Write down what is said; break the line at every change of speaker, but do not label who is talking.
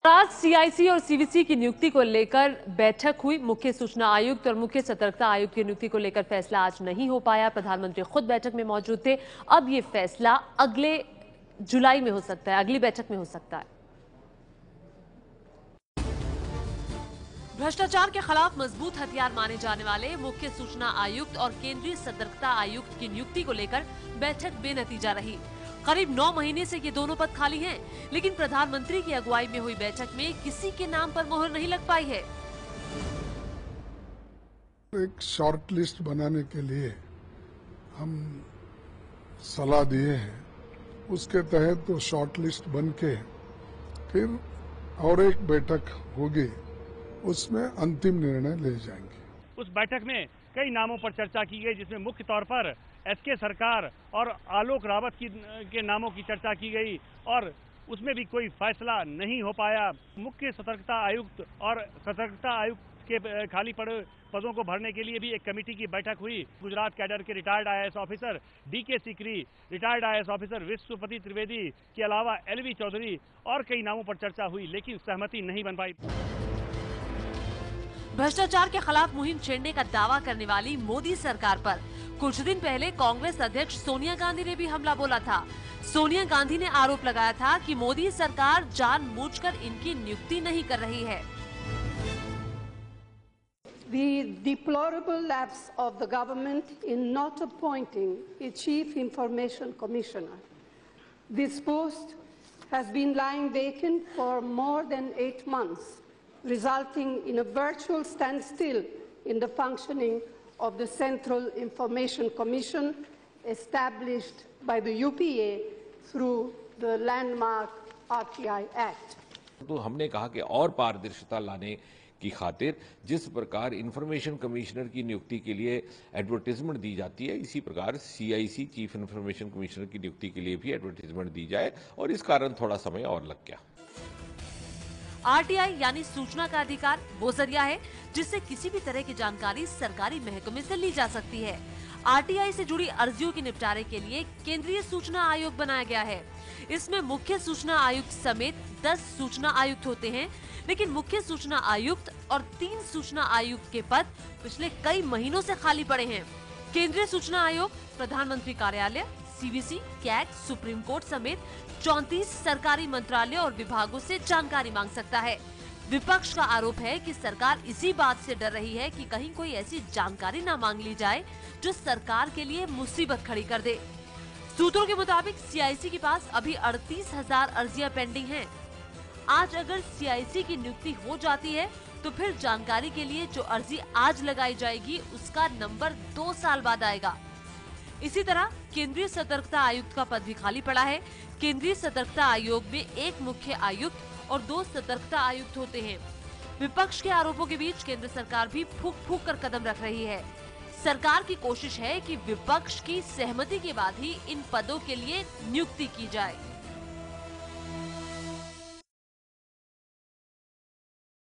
आज सीआईसी और सीवीसी की नियुक्ति को लेकर बैठक हुई। मुख्य सूचना आयुक्त और मुख्य सतर्कता आयुक्त की नियुक्ति को लेकर फैसला आज नहीं हो पाया। प्रधानमंत्री खुद बैठक में मौजूद थे। अब ये फैसला अगले जुलाई में हो सकता है, अगली बैठक में हो सकता है। भ्रष्टाचार के खिलाफ मजबूत हथियार माने जाने वाले मुख्य सूचना आयुक्त और केंद्रीय सतर्कता आयुक्त की नियुक्ति को लेकर बैठक बेनतीजा रही। करीब 9 महीने से ये दोनों पद खाली हैं, लेकिन प्रधानमंत्री की अगुवाई में हुई बैठक में किसी के नाम पर मोहर नहीं लग पाई है।
एक शॉर्ट लिस्ट बनाने के लिए हम सलाह दिए हैं, उसके तहत तो शॉर्ट लिस्ट बन के फिर और एक बैठक होगी, उसमें अंतिम निर्णय ले जाएंगे।
उस बैठक में कई नामों पर चर्चा की गई, जिसमें मुख्य तौर पर एसके सरकार और आलोक रावत के नामों की चर्चा की गई और उसमें भी कोई फैसला नहीं हो पाया। मुख्य सतर्कता आयुक्त और सतर्कता आयुक्त के खाली पड़े पदों को भरने के लिए भी एक कमेटी की बैठक हुई। गुजरात कैडर के retired IAS officer DK Sikri, retired IAS officer Vishwapati Trivedi के अलावा एलवी चौधरी और कई नामों पर चर्चा हुई, लेकिन सहमति नहीं बन पाई।
भ्रष्टाचार के खिलाफ मुहिम छेड़ने का दावा करने वाली मोदी सरकार पर कुछ दिन पहले कांग्रेस अध्यक्ष सोनिया गांधी ने भी हमला बोला था। सोनिया गांधी ने आरोप लगाया था कि मोदी सरकार जानबूझकर इनकी नियुक्ति नहीं कर रही है।
The deplorable lapse of the government in not appointing a chief information commissioner. This post has been lying vacant for more than 8 months, resulting in a virtual standstill in the functioning of the Central Information Commission established by the UPA through the landmark RTI Act.
तो हमने कहा कि और पारदर्शिता लाने की खातिर जिस प्रकार इंफॉर्मेशन कमिश्नर की नियुक्ति के लिए एडवर्टाइजमेंट दी जाती है, इसी प्रकार सीआईसी चीफ इंफॉर्मेशन कमिश्नर की नियुक्ति के लिए भी एडवर्टाइजमेंट दी जाए, और इस कारण थोड़ा समय और लग गया।
आरटीआई यानी सूचना का अधिकार वो जरिया है जिससे किसी भी तरह की जानकारी सरकारी महकमे से ली जा सकती है। आरटीआई से जुड़ी अर्जियों के निपटारे के लिए केंद्रीय सूचना आयोग बनाया गया है। इसमें मुख्य सूचना आयुक्त समेत 10 सूचना आयुक्त होते हैं, लेकिन मुख्य सूचना आयुक्त और 3 सूचना आयुक्त के पद पिछले कई महीनों से खाली पड़े हैं। केंद्रीय सूचना आयोग प्रधानमंत्री कार्यालय, सीवीसी, कैग, सुप्रीम कोर्ट समेत 34 सरकारी मंत्रालय और विभागों से जानकारी मांग सकता है। विपक्ष का आरोप है कि सरकार इसी बात से डर रही है कि कहीं कोई ऐसी जानकारी न मांग ली जाए जो सरकार के लिए मुसीबत खड़ी कर दे। सूत्रों के मुताबिक सीआईसी के पास अभी 38,000 अर्जियां पेंडिंग हैं। आज अगर सीआईसी की नियुक्ति हो जाती है तो फिर जानकारी के लिए जो अर्जी आज लगाई जाएगी उसका नंबर 2 साल बाद आएगा। इसी तरह केंद्रीय सतर्कता आयुक्त का पद भी खाली पड़ा है। केंद्रीय सतर्कता आयोग में एक मुख्य आयुक्त और 2 सतर्कता आयुक्त होते हैं। विपक्ष के आरोपों के बीच केंद्र सरकार भी फूंक फूंक कर कदम रख रही है। सरकार की कोशिश है कि विपक्ष की सहमति के बाद ही इन पदों के लिए नियुक्ति की जाए।